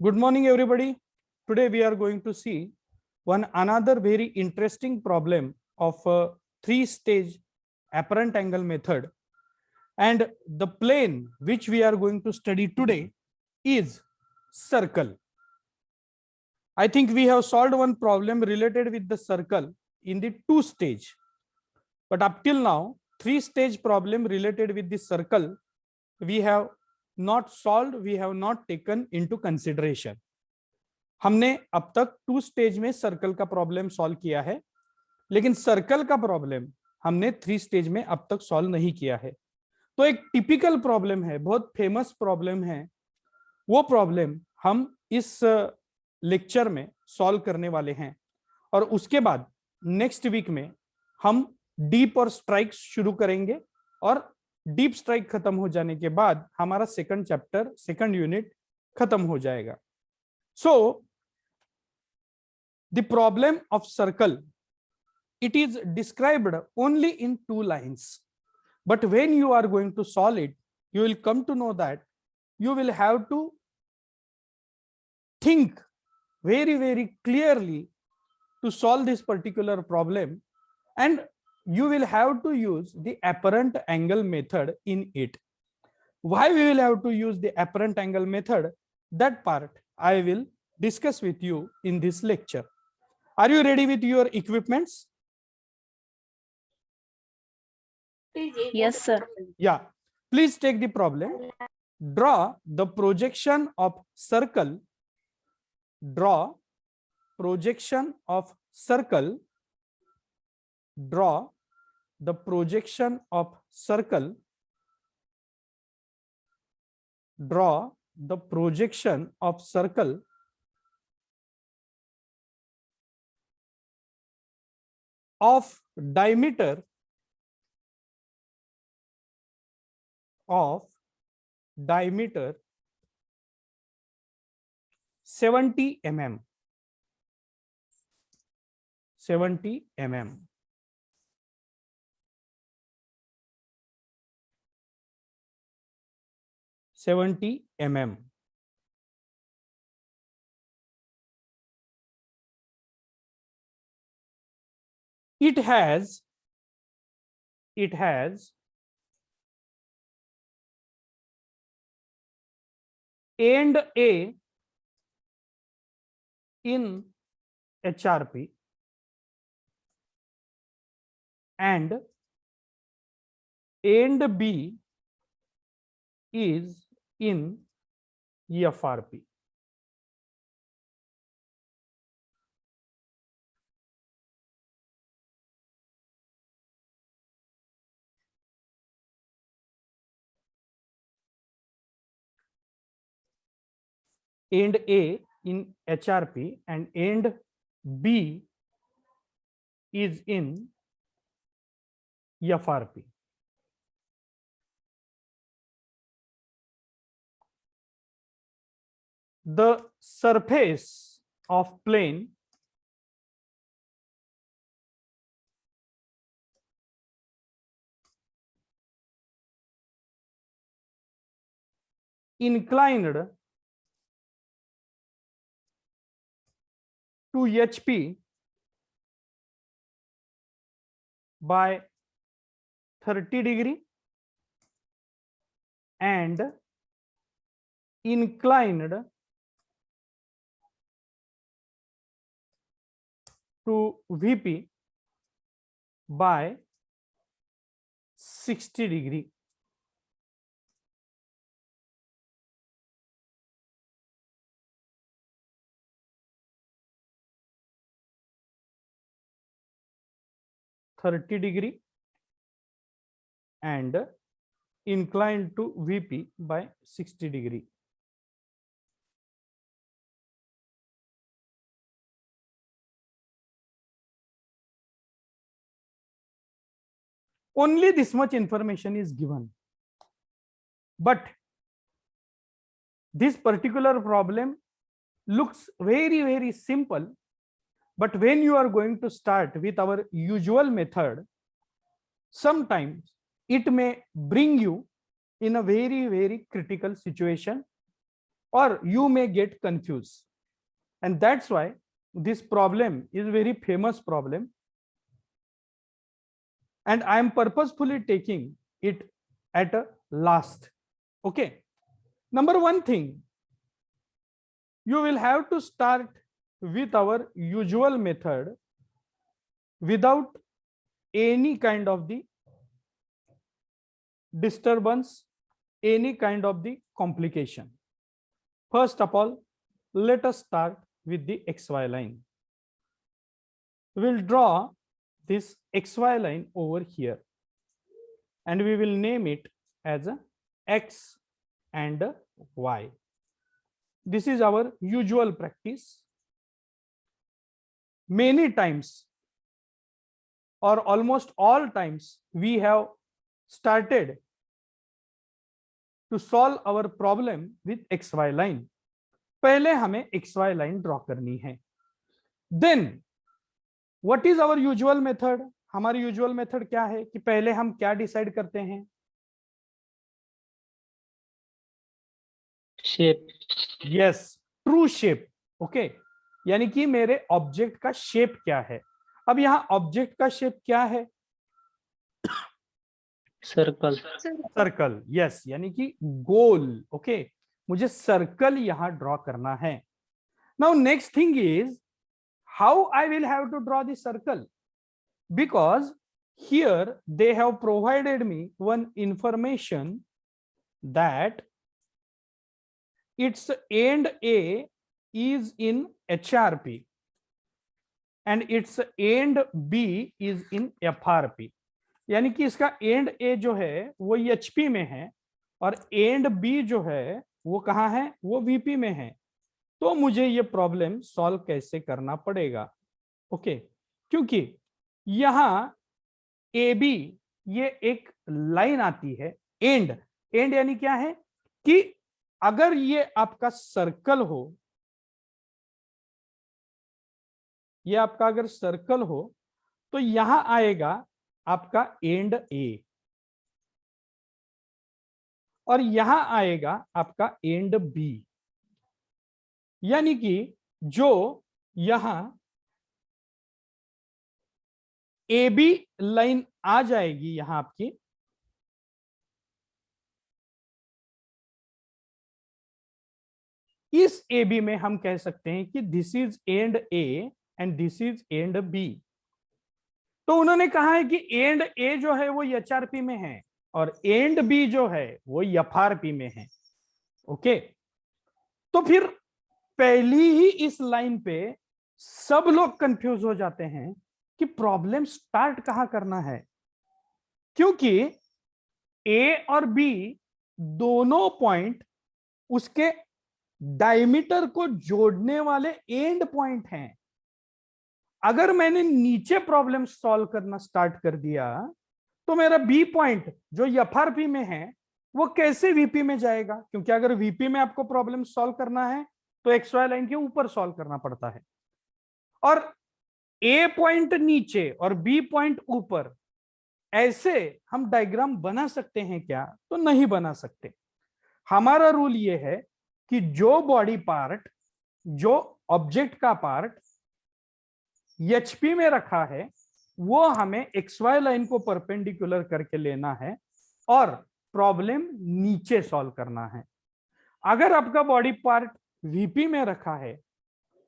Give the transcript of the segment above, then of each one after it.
Good morning, everybody. Today we are going to see another very interesting problem of a three-stage apparent angle method. And the plane which we are going to study today is circle. I think we have solved one problem related with the circle in the two-stage. But up till now, three-stage problem related with the circle, we have not solved, we have not taken into consideration. हमने अब तक two stage में circle का problem solve किया है, लेकिन circle का problem हमने थ्री स्टेज में अब तक सॉल्व नहीं किया है। तो एक टिपिकल प्रॉब्लम है, बहुत फेमस प्रॉब्लम है, वो प्रॉब्लम हम इस लेक्चर में सॉल्व करने वाले हैं। और उसके बाद नेक्स्ट वीक में हम डीप और स्ट्राइक शुरू करेंगे, और डीप स्ट्राइक खत्म हो जाने के बाद हमारा सेकंड चैप्टर, सेकंड यूनिट खत्म हो जाएगा। सो the problem of circle, it is described only in two lines, but when you are going to solve it, you will come to know that you will have to think very clearly to solve this particular problem, and you will have to use the apparent angle method in it. Why we will have to use the apparent angle method, that part I will discuss with you in this lecture. Are you ready with your equipments? Yes, sir. Yeah. Please take the problem. Draw the projection of circle. Draw projection of circle. Draw the projection of circle. Draw the projection of circle of diameter 70 mm. 70 mm. It has end A in HRP and end B is in FRP. End A in HRP and end B is in FRP. The surface of plane inclined to HP by 30 degree and inclined to VP by 60 degree. (30° and inclined to VP by 60 degree. Only this much information is given, but this particular problem looks very simple, but when you are going to start with our usual method, sometimes it may bring you in a very critical situation, or you may get confused. And that's why this problem is very famous problem. And I am purposefully taking it at a last. Okay. Number one thing, you will have to start with our usual method without any kind of the disturbance, any kind of the complication. First of all, let us start with the XY line. We'll draw this XY line over here and we will name it as a X and a Y. This is our usual practice. Many times or almost all times we have started to solve our problem with XY line. पहले हमें XY line draw करनी है. Then what is our usual method? हमारी usual method क्या है कि पहले हम क्या decide करते हैं? Shape. Yes, true shape. Okay, यानी कि मेरे ऑब्जेक्ट का शेप क्या है. अब यहाँ ऑब्जेक्ट का शेप क्या है? सर्कल. सर्कल. यस, यानी कि गोल. ओके, मुझे सर्कल यहां ड्रॉ करना है. Now next thing is how I will have to draw the circle, because here they have provided me one information that its end A is in HRP and its end B is in FRP. यानी कि इसका and ए जो है वो HP में है और end B जो है वो कहाँ है, वो वीपी में है. तो मुझे ये प्रॉब्लम सॉल्व कैसे करना पड़ेगा? ओके, क्योंकि यहां ए बी ये एक लाइन आती है. एंड एंड यानी क्या है कि अगर ये आपका सर्कल हो, ये आपका अगर सर्कल हो तो यहां आएगा आपका एंड ए और यहां आएगा आपका एंड बी. यानी कि जो यहां ए बी लाइन आ जाएगी यहां आपकी, इस ए बी में हम कह सकते हैं कि this is end A and this is end B. तो उन्होंने कहा है कि एंड ए जो है वो एचआरपी में है और एंड बी जो है वो एफआरपी में है. ओके, तो फिर पहली ही इस लाइन पे सब लोग कंफ्यूज हो जाते हैं कि प्रॉब्लम स्टार्ट कहां करना है, क्योंकि ए और बी दोनों पॉइंट उसके डायमीटर को जोड़ने वाले एंड पॉइंट हैं. अगर मैंने नीचे प्रॉब्लम सॉल्व करना स्टार्ट कर दिया तो मेरा बी पॉइंट जो एफआरपी में है वो कैसे वीपी में जाएगा, क्योंकि अगर वीपी में आपको प्रॉब्लम सॉल्व करना है तो एक्सवाई लाइन के ऊपर सॉल्व करना पड़ता है. और ए पॉइंट नीचे और बी पॉइंट ऊपर, ऐसे हम डायग्राम बना सकते हैं क्या? तो नहीं बना सकते. हमारा रूल ये है कि जो बॉडी पार्ट, जो ऑब्जेक्ट का पार्ट एचपी में रखा है वो हमें एक्सवाई लाइन को परपेंडिकुलर करके लेना है और प्रॉब्लम नीचे सॉल्व करना है. अगर आपका बॉडी पार्ट वीपी में रखा है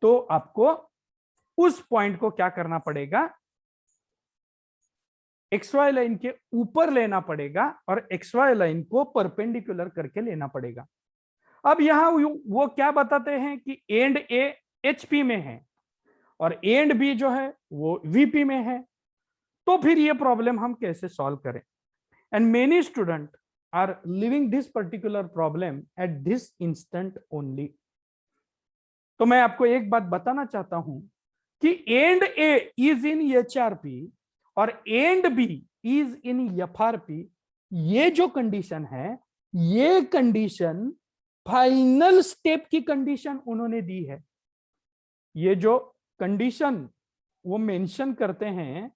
तो आपको उस पॉइंट को क्या करना पड़ेगा, एक्सवाई लाइन के ऊपर लेना पड़ेगा और एक्सवाई लाइन को परपेंडिकुलर करके लेना पड़ेगा. अब यहां वो क्या बताते हैं कि एंड ए एचपी में है और एंड बी जो है वो वीपी में है. तो फिर ये प्रॉब्लम हम कैसे सॉल्व करें? And many student are living this particular problem at this instant only. तो मैं आपको एक बात बताना चाहता हूं कि end A is in HRP और end B is in FRP. ये जो कंडीशन है, ये कंडीशन फाइनल स्टेप की कंडीशन उन्होंने दी है. ये जो कंडीशन वो मेंशन करते हैं,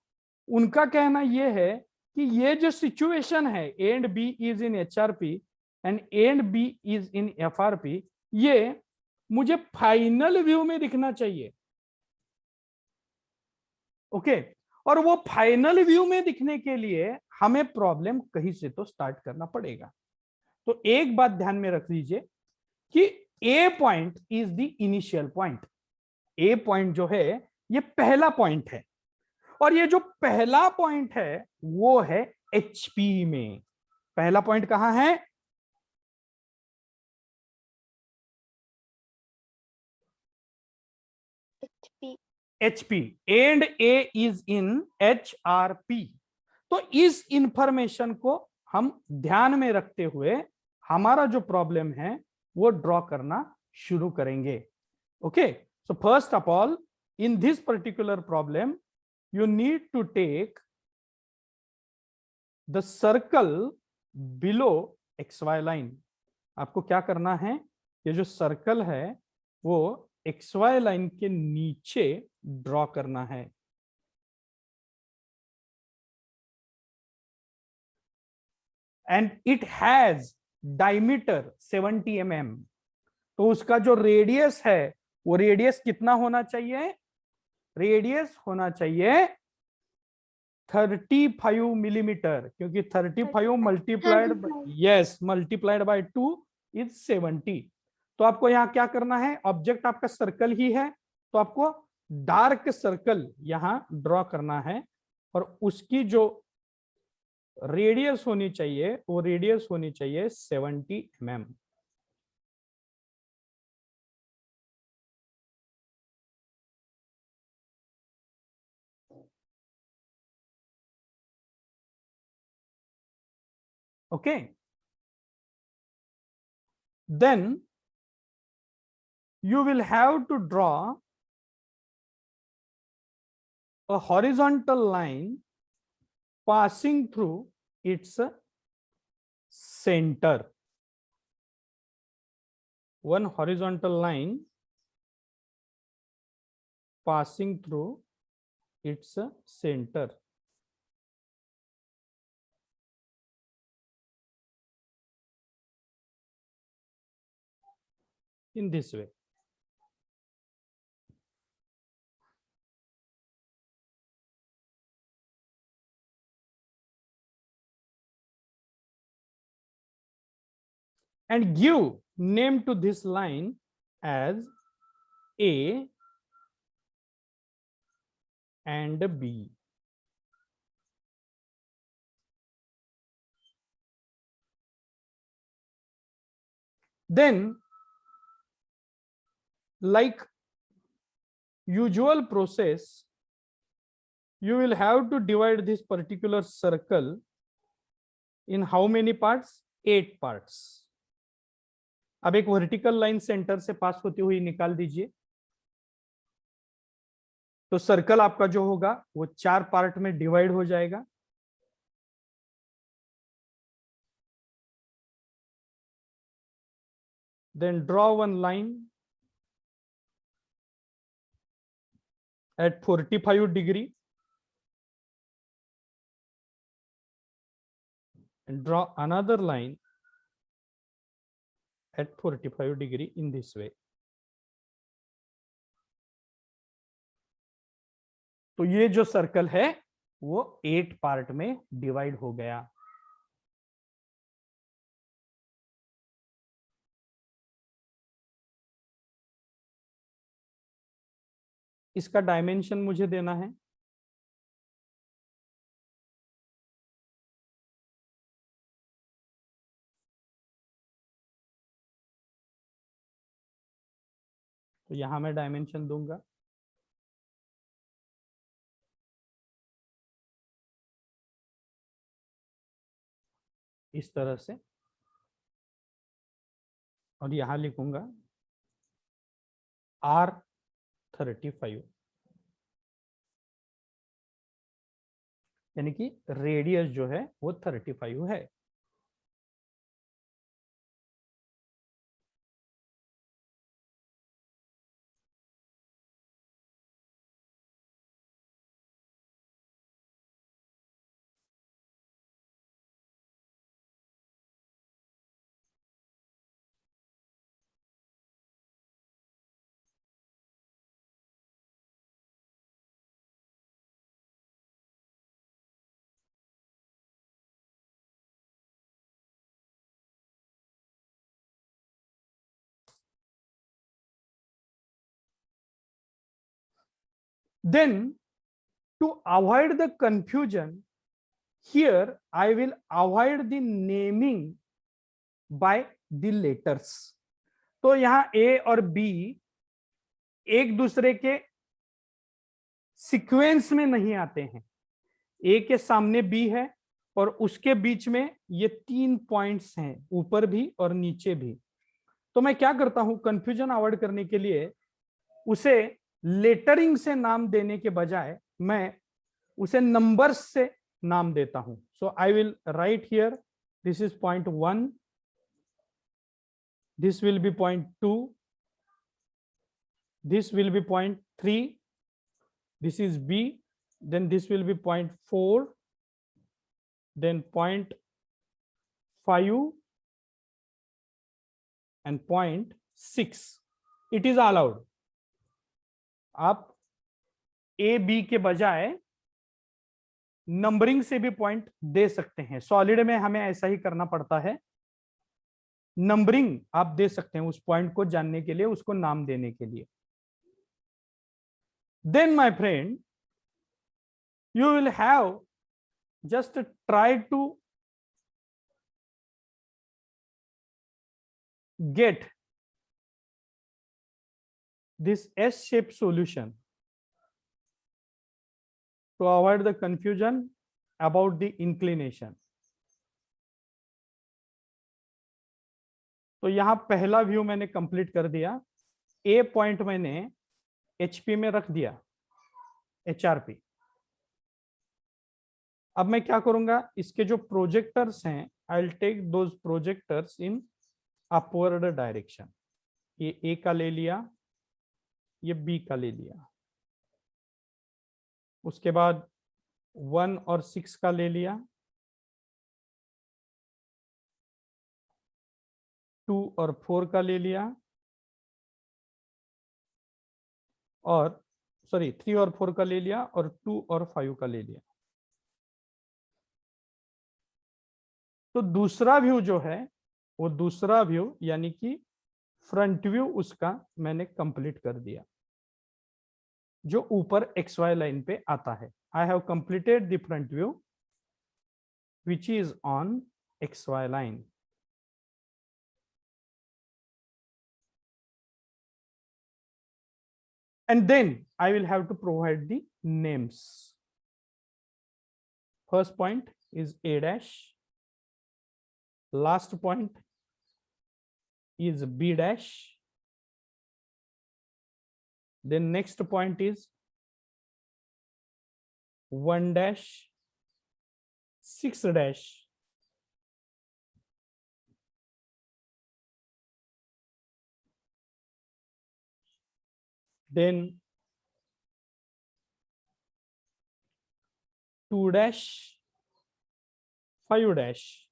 उनका कहना यह है कि ये जो सिचुएशन है end B is in HRP and end B is in FRP, ये मुझे फाइनल व्यू में दिखना चाहिए। ओके, और वो फाइनल व्यू में दिखने के लिए हमें प्रॉब्लम कहीं से तो स्टार्ट करना पड़ेगा। तो एक बात ध्यान में रख लीजिए कि A point is the initial point. A point जो है ये पहला पॉइंट है, और ये जो पहला पॉइंट है वो है एचपी में। पहला पॉइंट कहां है? HP. HP, and A is in HRP। तो इस इंफॉर्मेशन को हम ध्यान में रखते हुए हमारा जो प्रॉब्लम है वो ड्रॉ करना शुरू करेंगे। Okay, so first of all in this particular problem you need to take the circle below XY line। आपको क्या करना है, ये जो सर्कल है वो XY लाइन के नीचे ड्रॉ करना है। And it has diameter 70 mm। तो उसका जो रेडियस है वो रेडियस कितना होना चाहिए? रेडियस होना चाहिए 35 मिलीमीटर, क्योंकि 35 multiplied, 35. Yes, multiplied by 2 is 70। तो आपको यहां क्या करना है, ऑब्जेक्ट आपका सर्कल ही है, तो आपको डार्क सर्कल यहां ड्रॉ करना है, और उसकी जो रेडियस होनी चाहिए वो रेडियस होनी चाहिए 70 mm। Okay, then you will have to draw a horizontal line passing through its center। one horizontal line passing through its center। in this way। and give name to this line as A and B। then like usual process, you will have to divide this particular circle in how many parts? 8 parts। अब एक vertical line centre से पास होती हुई निकाल दीजिए। तो circle आपका जो होगा वो 4 पार्ट में डिवाइड हो जाएगा। then draw one line at 45 degree and draw another line at 45 degree in this way। तो ये जो सर्कल है वो 8 पार्ट में डिवाइड हो गया। इसका डायमेंशन मुझे देना है। तो यहां मैं डायमेंशन दूंगा इस तरह से, और यहां लिखूंगा R35, यानी कि रेडियस जो है वो 35 है। Then to avoid the confusion, here I will avoid the naming by the letters. तो यहां A और B एक दूसरे के सीक्वेंस में नहीं आते हैं. A के सामने B है और उसके बीच में ये 3 पॉइंट्स हैं, ऊपर भी और नीचे भी. तो मैं क्या करता हूं, कंफ्यूजन अवॉइड करने के लिए उसे लेटरिंग से नाम देने के बजाय मैं उसे नंबर्स से नाम देता हूं. So I will write here, this is point 1, this will be point 2, this will be point 3, this is B, then this will be point 4, then point 5 and point 6. It is allowed. आप A B के बजाय numbering से भी point दे सकते हैं. Solid में हमें ऐसा ही करना पड़ता है. नंबरिंग आप दे सकते हैं उस पॉइंट को जानने के लिए, उसको नाम देने के लिए. Then my friend, you will have just try to get this S-shaped solution to avoid the confusion about the inclination. तो यहां पहला व्यू मैंने कंप्लीट कर दिया. A पॉइंट मैंने HP में रख दिया, HRP. अब मैं क्या करूंगा, इसके जो प्रोजेक्टर्स हैं, I will take those projectors in upward direction. ये A का ले लिया, ये B का ले लिया, उसके बाद 1 और 6 का ले लिया, 2 और 4 का ले लिया, और सॉरी 3 और 4 का ले लिया, और 2 और 5 का ले लिया. तो दूसरा व्यू जो है, वो दूसरा व्यू यानी कि फ्रंट व्यू, उसका मैंने कंप्लीट कर दिया, जो ऊपर XY लाइन पे आता है. I have completed the front view which is on XY line. And then I will have to provide the names. First point is A dash. Last point is B dash. Then next point is 1 dash, 6 dash, then 2 dash, 5 dash,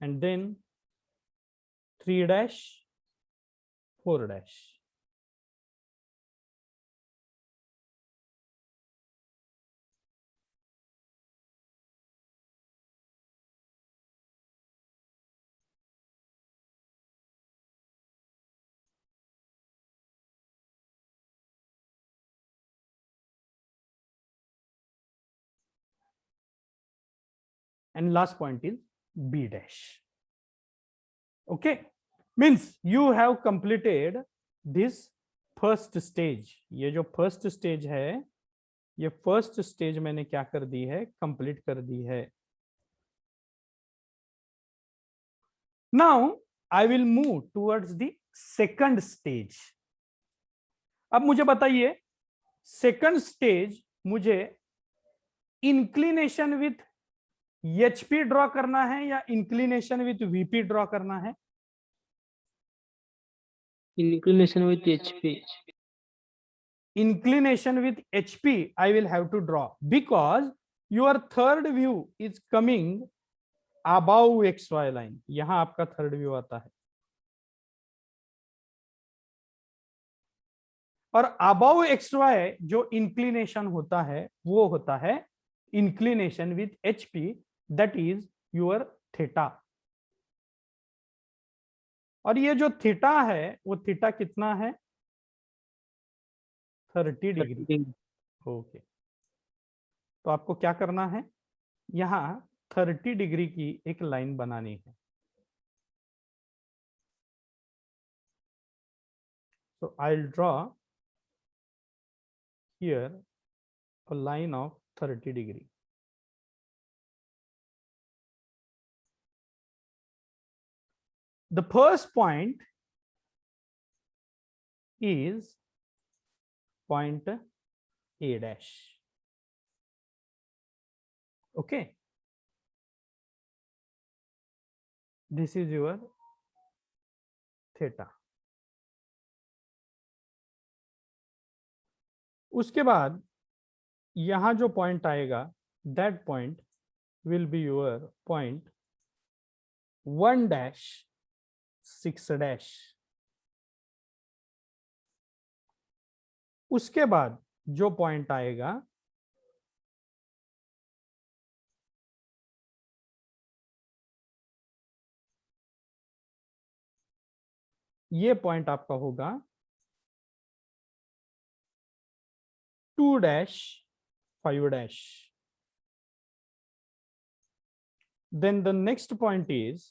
and then 3 dash, 4 dash. And last point is B dash. Okay, means you have completed this first stage. ये जो first stage है, ये first stage मैंने क्या कर दी है, complete कर दी है. Now I will move towards the second stage. अब मुझे बताइए, second stage मुझे inclination with HP ड्रॉ करना है या इंक्लिनेशन विथ VP ड्रॉ करना है? Inclination with HP. Inclination with HP I will have to draw, because your third view is coming above XY line. यहां आपका थर्ड व्यू आता है, और above XY जो इंक्लिनेशन होता है वो होता है inclination with HP, that is your theta. और ये जो थीटा है वो थीटा कितना है, 30 डिग्री। ओके, तो आपको क्या करना है, यहाँ 30 डिग्री की एक लाइन बनानी है। So I'll draw here a line of 30 degree. The first point is point A dash. Okay. This is your theta. उसके बाद यहां जो पॉइंट आएगा, that point will be your point 1 dash 6 dash. उसके बाद जो पॉइंट आएगा ये पॉइंट आपका होगा 2 dash 5 dash. Then the next point is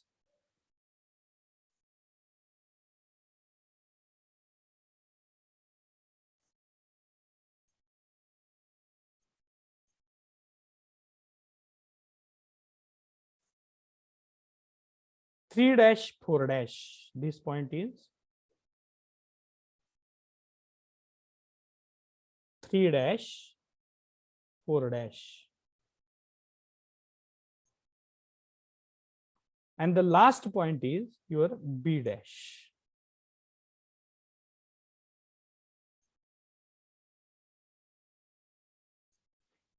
three dash 4 dash. This point is 3 dash 4 dash. And the last point is your B dash.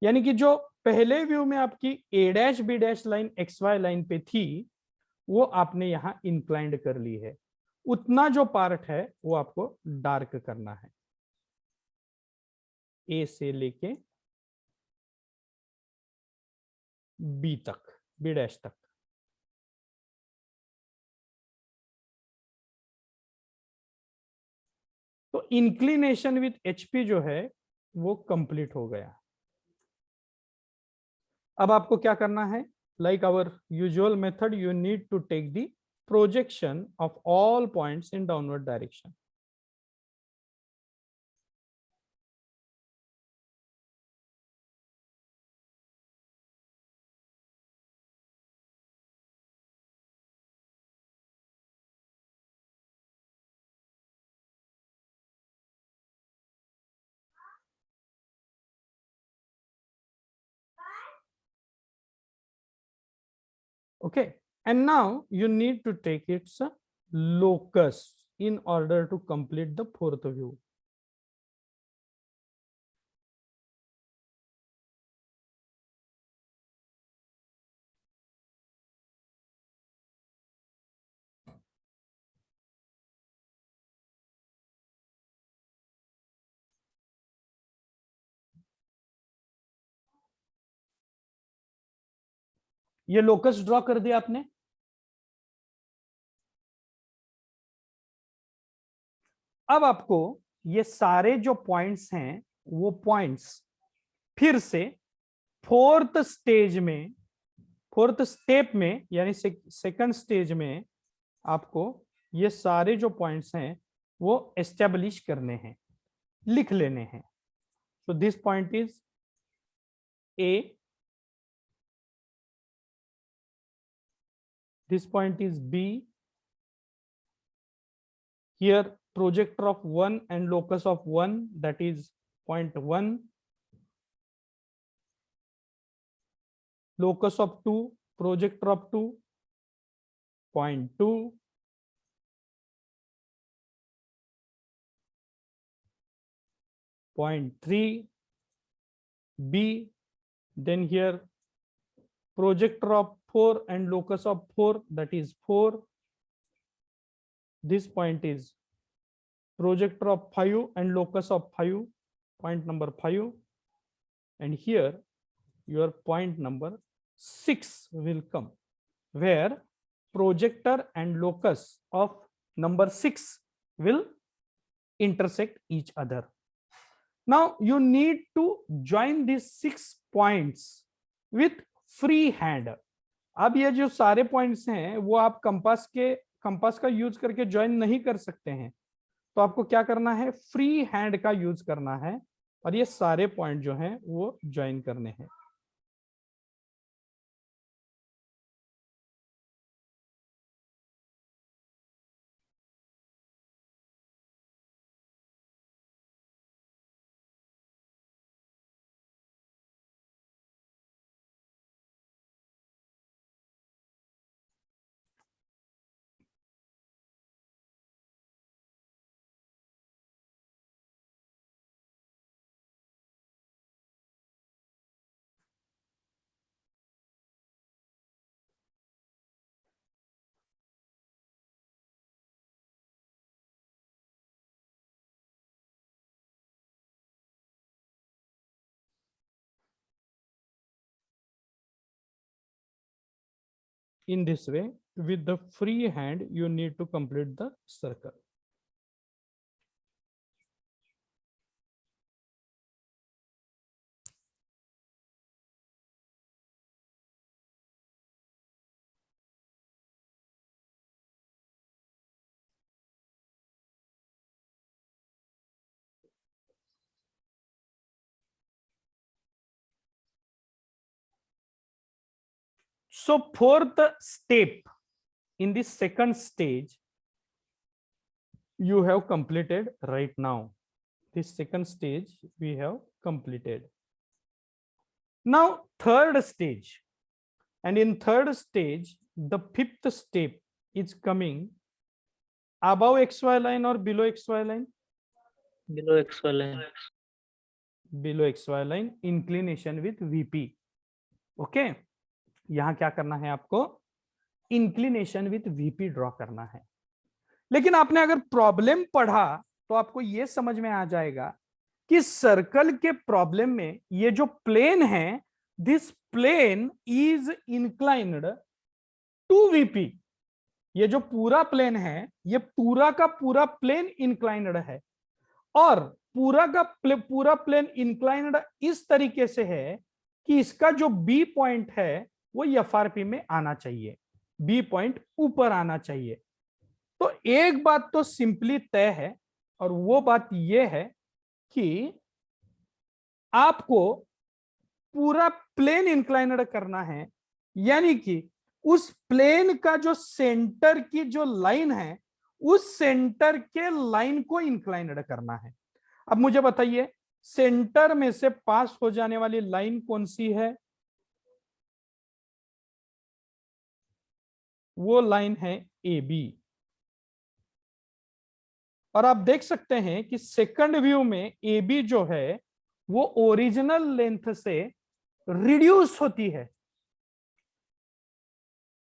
यानी कि जो पहले व्यू में आपकी A dash B dash line XY line पे थी, वो आपने यहां इंक्लाइंड कर ली है। उतना जो पार्ट है वो आपको डार्क करना है, A से लेके B तक, B डैश तक। तो इंक्लिनेशन विथ HP जो है वो कंप्लीट हो गया। अब आपको क्या करना है, like our usual method, you need to take the projection of all points in downward direction. Okay, and now you need to take its locus in order to complete the fourth view. ये locus draw कर दिया आपने। अब आपको ये सारे जो points हैं वो पॉइंट्स फिर से फोर्थ स्टेज में, फोर्थ स्टेप में, यानी सेकंड स्टेज में आपको ये सारे जो पॉइंट्स हैं वो एस्टेब्लिश करने हैं, लिख लेने हैं। So this point is A, this point is B. Here projector of 1 and locus of 1, that is point 1. Locus of 2, projector of 2, point 2. Point 3, B. Then here projector of 4 and locus of 4, that is 4. This point is projector of 5 and locus of 5, point number 5. And here your point number 6 will come, where projector and locus of number 6 will intersect each other. Now you need to join these 6 points with free hand. अब ये जो सारे points हैं वो आप compass का use करके join नहीं कर सकते हैं, तो आपको क्या करना है, फ्री हैंड का यूज करना है और ये सारे पॉइंट जो हैं वो ज्वाइन करने हैं. In this way, with the free hand, you need to complete the circle. So fourth step in the second stage you have completed right now. This second stage we have completed. Now third stage, and in third stage the fifth step is coming above XY line or below XY line? Below XY line. Below XY line, inclination with VP. Okay, यहां क्या करना है आपको, inclination with VP draw करना है. लेकिन आपने अगर प्रॉब्लम पढ़ा तो आपको यह समझ में आ जाएगा कि सर्कल के प्रॉब्लम में ये जो प्लेन है, this plane is inclined to VP. ये जो पूरा प्लेन है, ये पूरा का पूरा प्लेन इंक्लाइंड है और पूरा प्लेन इंक्लाइंड इस तरीके से है कि इसका जो बी पॉइंट है वो एफआरपी में आना चाहिए, बी पॉइंट ऊपर आना चाहिए. तो एक बात तो सिंपली तय है और वो बात यह है कि आपको पूरा प्लेन इंक्लाइनड करना है, यानी कि उस प्लेन का जो सेंटर की जो लाइन है उस सेंटर के लाइन को इंक्लाइनड करना है. अब मुझे बताइए, सेंटर में से पास हो जाने वाली लाइन कौन सी है? वो लाइन है ए बी. और आप देख सकते हैं कि सेकंड व्यू में ए बी जो है वो ओरिजिनल लेंथ से रिड्यूस होती है.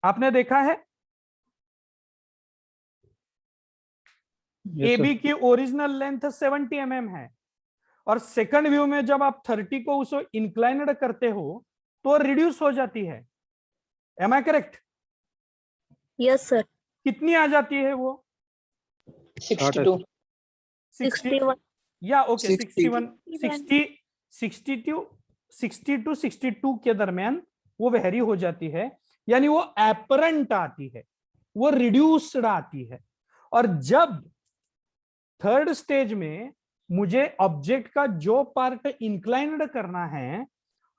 आपने देखा है ए बी की ओरिजिनल लेंथ 70 mm है और सेकंड व्यू में जब आप 30 को उसको इंक्लाइनड करते हो तो रिड्यूस हो जाती है. Am I correct? Yes sir. कितनी आ जाती है वो? 62. 61. या ओके 61 61. 60 टू 62 के दरमियान वो वेरी हो जाती है, यानी वो एपरेंट आती है, वो रिड्यूस्ड आती है. और जब थर्ड स्टेज में मुझे ऑब्जेक्ट का जो पार्ट इंक्लाइंड करना है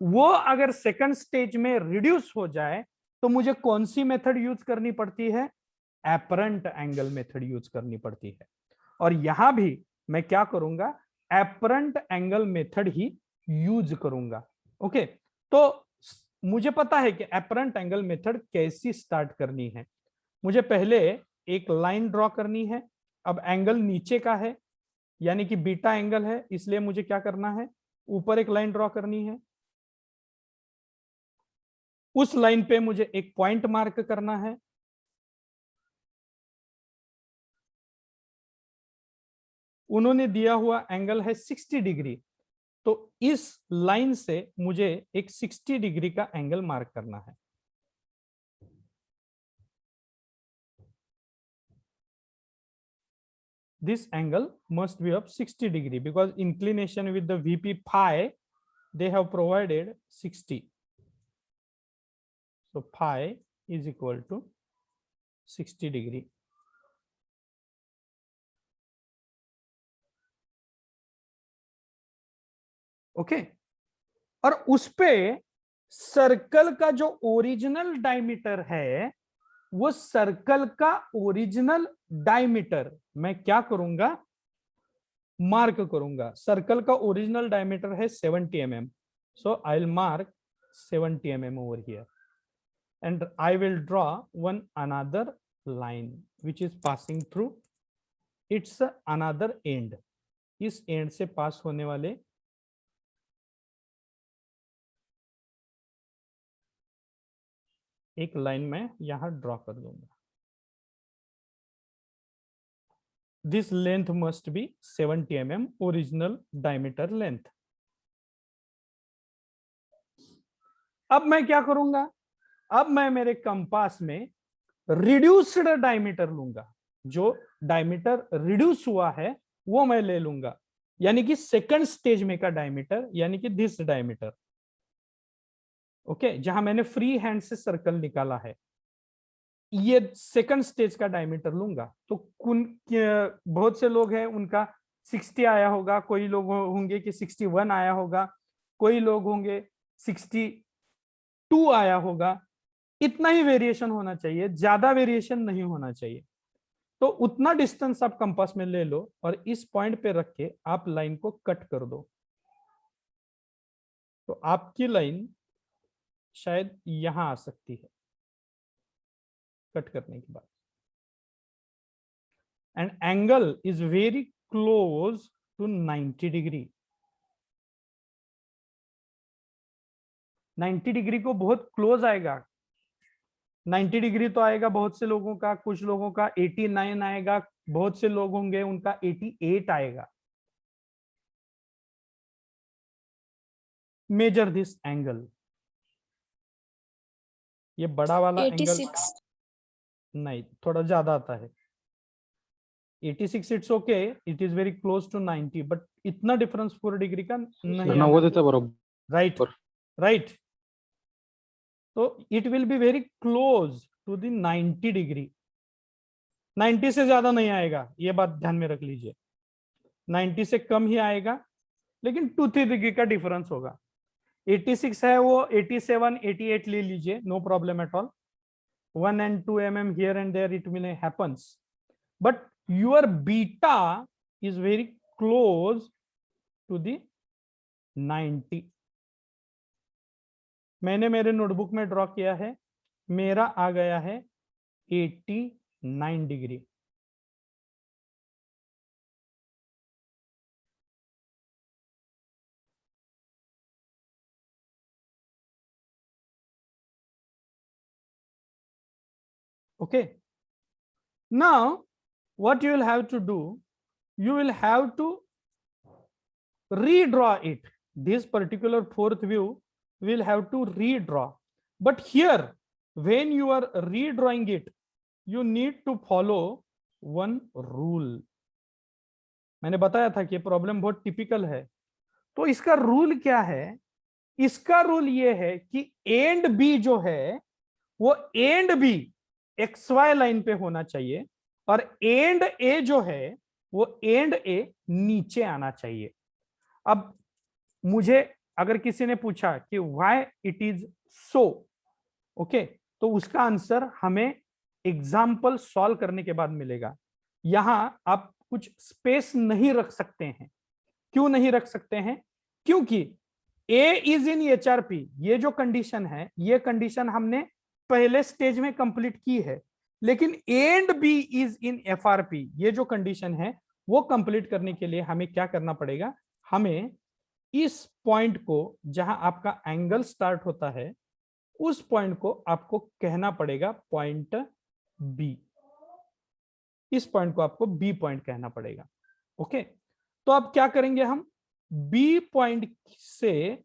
वो अगर सेकंड स्टेज में रिड्यूस हो जाए तो मुझे कौन सी मेथड यूज करनी पड़ती है? एपरेंट एंगल मेथड यूज करनी पड़ती है. और यहां भी मैं क्या करूंगा, एपरेंट एंगल मेथड ही यूज करूंगा. ओके, तो मुझे पता है कि एपरेंट एंगल मेथड कैसी स्टार्ट करनी है. मुझे पहले एक लाइन ड्रॉ करनी है. अब एंगल नीचे का है यानी कि बीटा एंगल है, इसलिए मुझे क्या करना है, ऊपर एक लाइन ड्रॉ करनी है. उस लाइन पे मुझे एक पॉइंट मार्क करना है. उन्होंने दिया हुआ एंगल है 60 डिग्री, तो इस लाइन से मुझे एक 60 डिग्री का एंगल मार्क करना है. this angle must be of 60 degree because inclination with the VP phi, they have provided 60. So phi is equal to 60 degree. Okay और उस पे सर्कल का जो ओरिजिनल डायमीटर है, वो सर्कल का ओरिजिनल डायमीटर मैं क्या करूंगा, मार्क करूंगा. सर्कल का ओरिजिनल डायमीटर है 70 mm. So I will mark 70 mm over here and I will draw one another line which is passing through its another end. इस एंड से पास होने वाले एक लाइन में यहां ड्रॉ कर दूंगा. This length must be 70 mm original diameter length. अब मैं क्या करूंगा, अब मैं मेरे कंपास में रिड्यूस्ड डायमीटर लूंगा. जो डायमीटर रिड्यूस हुआ है वो मैं ले लूंगा, यानी कि सेकंड स्टेज में का डायमीटर, यानी कि दिस डायमीटर. ओके, जहां मैंने फ्री हैंड से सर्कल निकाला है, ये सेकंड स्टेज का डायमीटर लूंगा. तो बहुत से लोग हैं उनका 60 आया होगा, कोई लोग होंगे कि 61 आया होगा, कोई लोग होंगे 62 आया होगा. इतना ही वेरिएशन होना चाहिए, ज्यादा वेरिएशन नहीं होना चाहिए. तो उतना डिस्टेंस आप कंपास में ले लो और इस पॉइंट पे रख के आप लाइन को कट कर दो. तो आपकी लाइन शायद यहां आ सकती है कट करने के बाद. And angle is very close to 90 degree. 90 degree को बहुत क्लोज आएगा. 90 डिग्री तो आएगा बहुत से लोगों का, कुछ लोगों का 89 आएगा, बहुत से लोग होंगे उनका 88 आएगा. Measure this angle. ये बड़ा वाला 86. एंगल नहीं, थोड़ा ज्यादा आता है. 86 it's okay, it is very close to 90, but इतना डिफरेंस 4 डिग्री का नहीं आना. Right right. तो it will be very close to the 90 degree. 90 से ज्यादा नहीं आएगा, ये बात ध्यान में रख लीजिए. 90 से कम ही आएगा, लेकिन 2-3 डिग्री का डिफरेंस होगा. 86 है वो 87, 88 ले लीजिए, no problem at all. 1 and 2 mm here and there it will happens, but your beta is very close to the 90. मैंने मेरे नोटबुक में ड्रॉ किया है, मेरा आ गया है 89 degree. Okay, now what you will have to do, you will have to redraw it. This particular fourth view will have to redraw, but here when you are redrawing it, you need to follow one rule. मैंने बताया था कि problem बहुत typical है. तो इसका rule क्या है? इसका रूल ये है कि एंड बी जो है वो एंड बी XY लाइन पे होना चाहिए और एंड ए जो है वो एंड ए नीचे आना चाहिए. अब मुझे अगर किसी ने पूछा कि why it is so, okay, तो उसका आंसर हमें एग्जाम्पल सॉल्व करने के बाद मिलेगा. यहां आप कुछ स्पेस नहीं रख सकते हैं. क्यों नहीं रख सकते हैं? क्योंकि ए इज इन HRP, ये जो कंडीशन है, ये कंडीशन हमने पहले स्टेज में कंप्लीट की है, लेकिन end B is in FRP, ये जो कंडीशन है वो कंप्लीट करने के लिए हमें क्या करना पड़ेगा? हमें इस पॉइंट को, जहां आपका एंगल स्टार्ट होता है, उस पॉइंट को आपको कहना पड़ेगा पॉइंट बी. इस पॉइंट को आपको बी पॉइंट कहना पड़ेगा. ओके, तो अब क्या करेंगे हम? बी पॉइंट से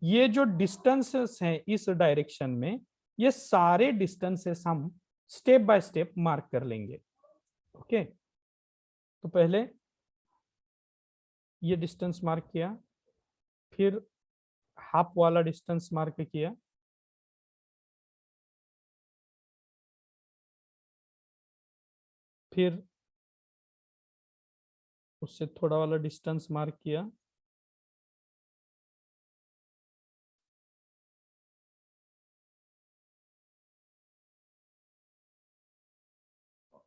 ये जो डिस्टेंसेस हैं इस डायरेक्शन में, ये सारे डिस्टेंसेस हम स्टेप बाय स्टेप मार्क कर लेंगे. ओके, तो पहले ये डिस्टेंस मार्क किया, फिर हाफ वाला डिस्टेंस मार्क किया, फिर उससे थोड़ा वाला डिस्टेंस मार्क किया,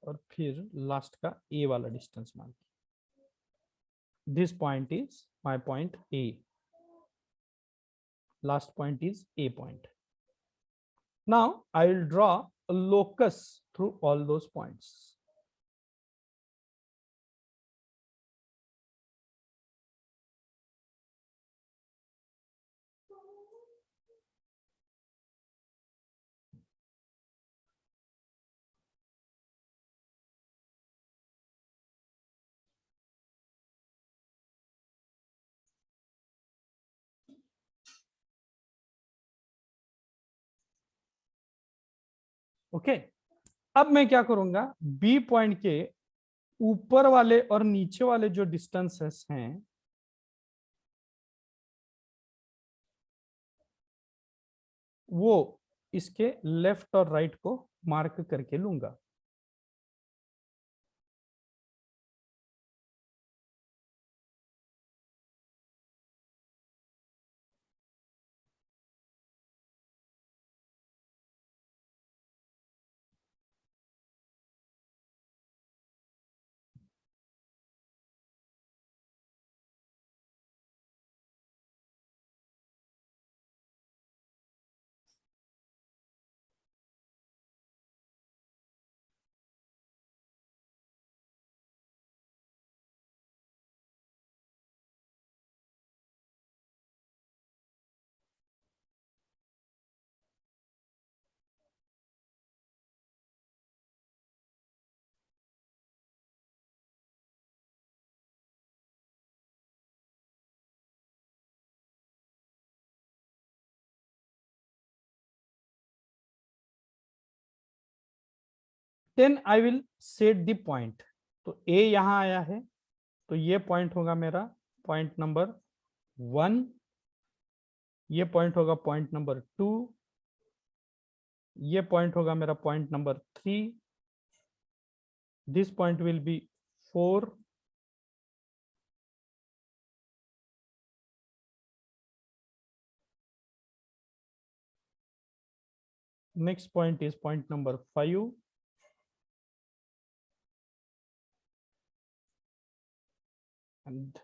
और फिर लास्ट का ए वाला डिस्टेंस मार्क किया। This point is my point A, last point is A point. Now I will draw a locus through all those points. Okay, अब मैं क्या करूंगा, बी पॉइंट के ऊपर वाले और नीचे वाले जो डिस्टेंसेस हैं वो इसके लेफ्ट और राइट को मार्क करके लूंगा। Then I will set the point. तो ए यहां आया है, तो ये पॉइंट होगा मेरा पॉइंट नंबर 1, ये पॉइंट होगा पॉइंट नंबर 2, ये पॉइंट होगा मेरा point number 3, this point will be 4, next point is point number 5, and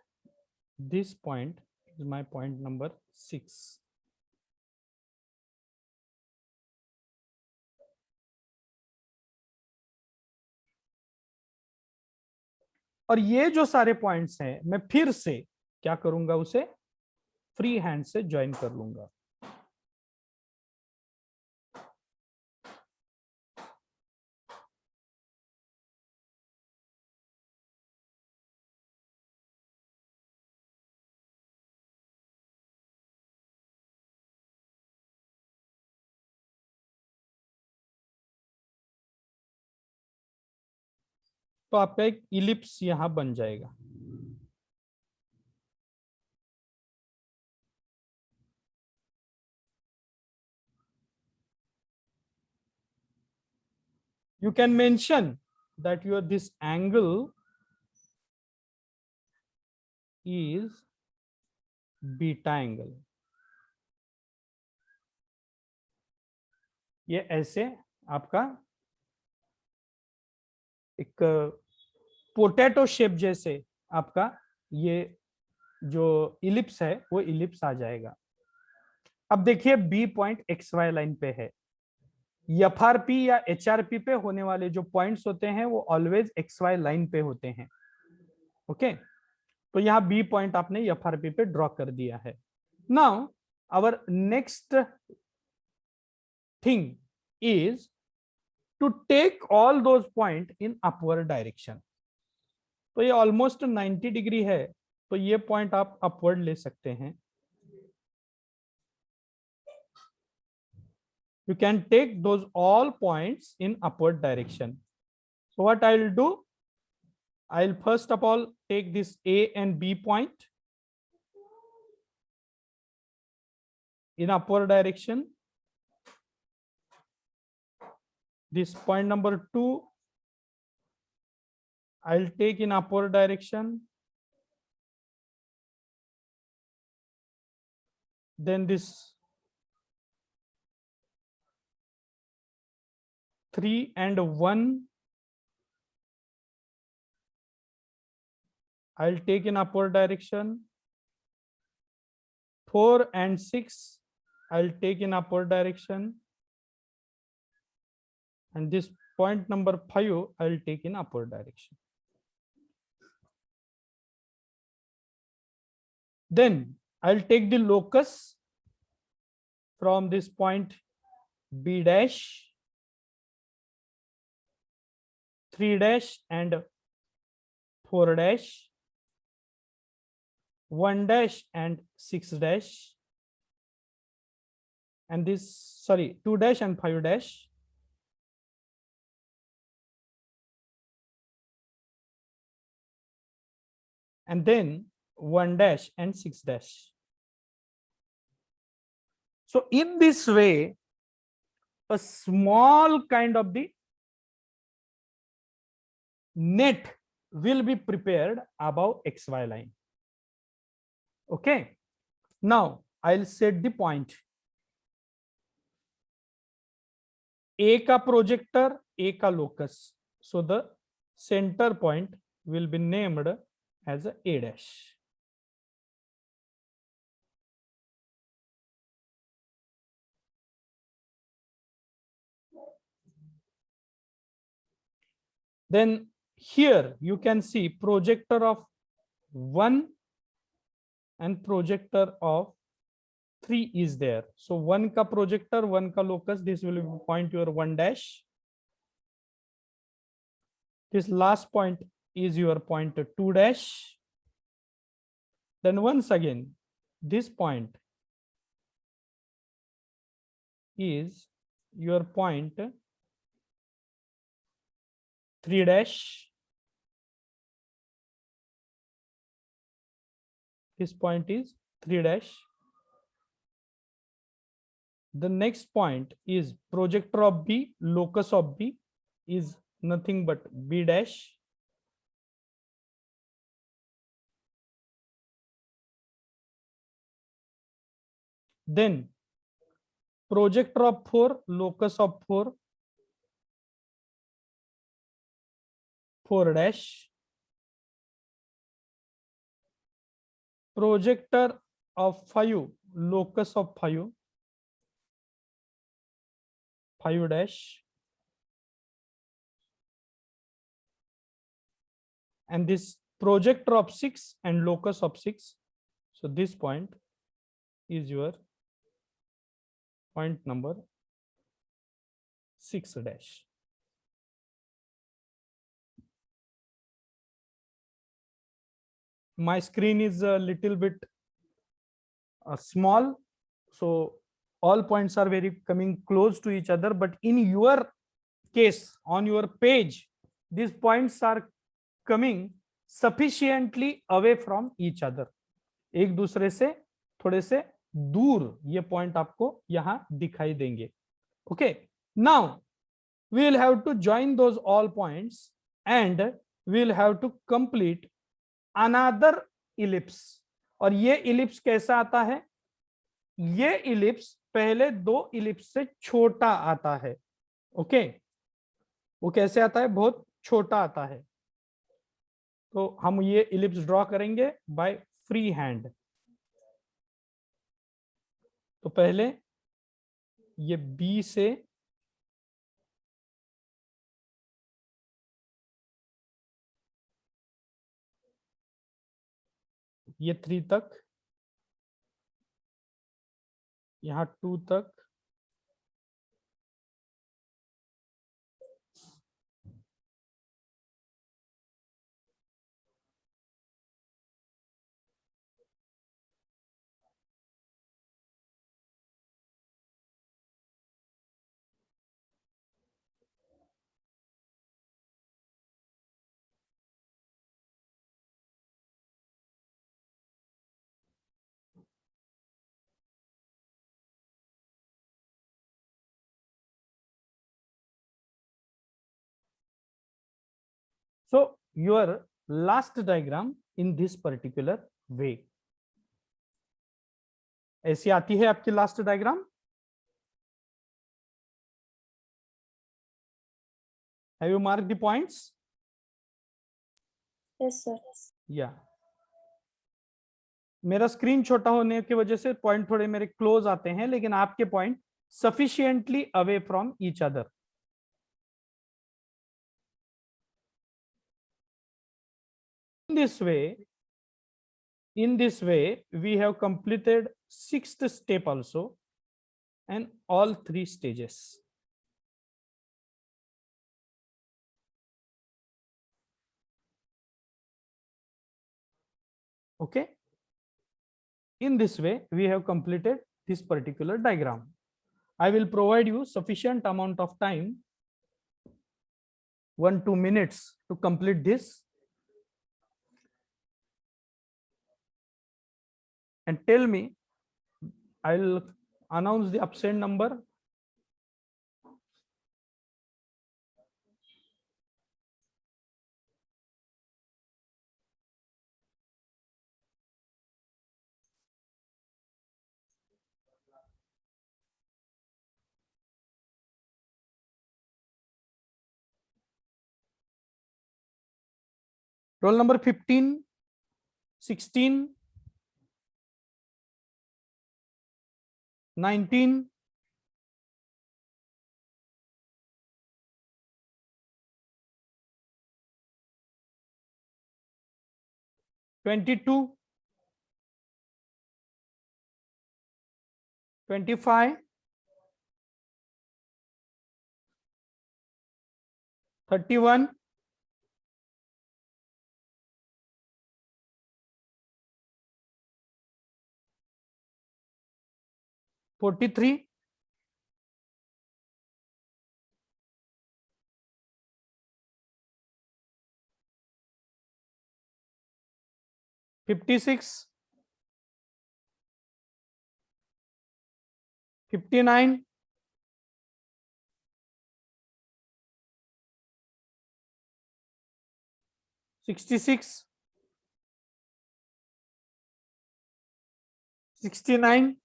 this point is my point number 6. और ये जो सारे पॉइंट्स हैं मैं फिर से क्या करूंगा, उसे फ्री हैंड से ज्वाइन कर लूंगा। तो आपका एक इलिप्स यहां बन जाएगा। You can mention that your this angle is beta angle. ये ऐसे आपका एक पोटैटो शेप जैसे आपका ये जो इलिप्स है वो इलिप्स आ जाएगा। अब देखिए B point X Y line पे है, एफआरपी या एचआरपी पे होने वाले जो पॉइंट्स होते हैं वो ऑलवेज एक्स वाई लाइन पे होते हैं। ओके, तो यहाँ बी पॉइंट आपने एफआरपी पे ड्रॉ कर दिया है। Now our next thing is to take all those point in upward direction. तो ये ऑलमोस्ट 90 डिग्री है, तो ये पॉइंट आप अपवर्ड ले सकते हैं। You can take those all points in upward direction. So what I will do, I'll first of all take this A and B point in upward direction. This point number 2, I'll take in upward direction. Then this 3 and 1, I'll take in upward direction. 4 and 6, I'll take in upward direction. And this point number 5, I'll take in upward direction. Then I'll take the locus from this point B dash, 3 dash and 4 dash, 1 dash and 6 dash, and this, sorry, 2 dash and 5 dash. And then 1 dash and 6 dash. So in this way, a small kind of the net will be prepared above XY line. Okay. Now I'll set the point. A ka projector, A ka locus. So the center point will be named as A dash. Then here you can see projector of 1 and projector of 3 is there. So 1 ka projector, 1 ka locus, this will be point your 1 dash. This last point is your point 2 dash. Then once again, this point is your point 3 dash. This point is 3 dash. The next point is projector of B, locus of B is nothing but B dash. Then projector of 4, locus of 4, 4 dash. Projector of 5, locus of 5, 5 dash. And this projector of 6 and locus of 6. So this point is your point number 6 dash. My screen is a little bit small, so all points are very coming close to each other, but in your case on your page these points are coming sufficiently away from each other. एक दूसरे से थोड़े से दूर ये point आपको यहां दिखाई देंगे. Okay, now we will have to join those all points and we will have to complete another ellipse. और ये इलिप्स कैसा आता है? ये इलिप्स पहले 2 इलिप्स से छोटा आता है. ओके, वो कैसे आता है? बहुत छोटा आता है. तो हम ये इलिप्स ड्रॉ करेंगे बाय फ्री हैंड. तो पहले ये बी से ये 3 तक, यहाँ 2 तक, So your last diagram in this particular way. ऐसी आती है आपकी last diagram. Have you marked the points? Yes, sir. या मेरा स्क्रीन छोटा होने की वजह से पॉइंट थोड़े मेरे क्लोज आते हैं, लेकिन आपके point sufficiently away from each other. In this way, we have completed 6th step also, and all 3 stages. Okay. In this way, we have completed this particular diagram. I will provide you sufficient amount of time, 1-2 minutes, to complete this. And tell me, I'll announce the absent number. Roll number 15, 16, 19, 22, 25, 31, 43, 56, 59, 66, 69,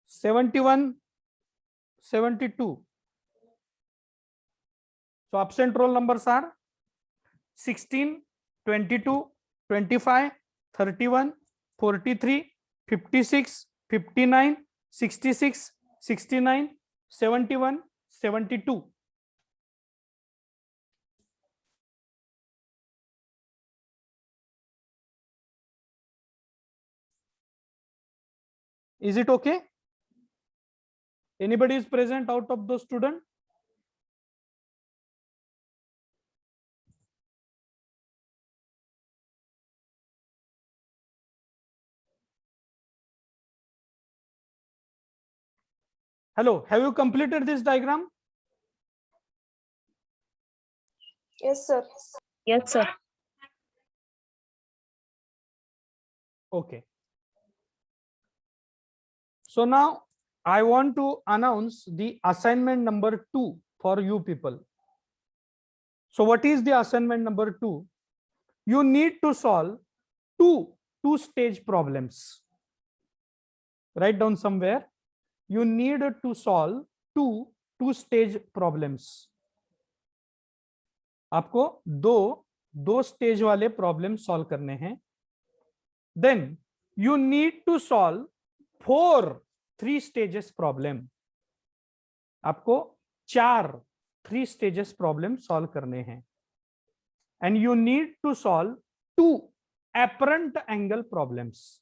71, 72. So absent roll numbers are 16, 22, 25, 31, 43, 56, 59, 66, 69, 71, 72. Is it okay? Anybody is present out of those students? Hello, have you completed this diagram? Yes, sir. Yes, sir. Okay. So now I want to announce the assignment number 2 for you people. So what is the assignment number 2? You need to solve two-stage problems. Write down somewhere. You need to solve two-stage problems. आपको दो stage वाले problem solve करने हैं. Then you need to solve 4 3 stages problem. आपको 4 3 stages problem solve करने हैं. And you need to solve 2 apparent angle problems.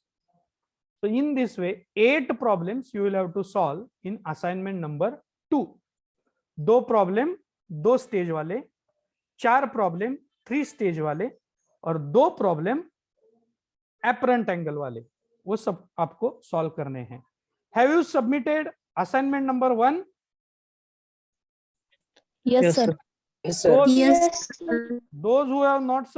So in this way, 8 problems you will have to solve in assignment number 2. 2 problem 2 stage वाले, 4 problem 3 stage वाले, और 2 problem apparent angle वाले, वो सब आपको solve करने हैं. Have you submitted assignment number 1? Yes, Yes, sir. sir. Yes, sir. Yes, sir. Those who have not submitted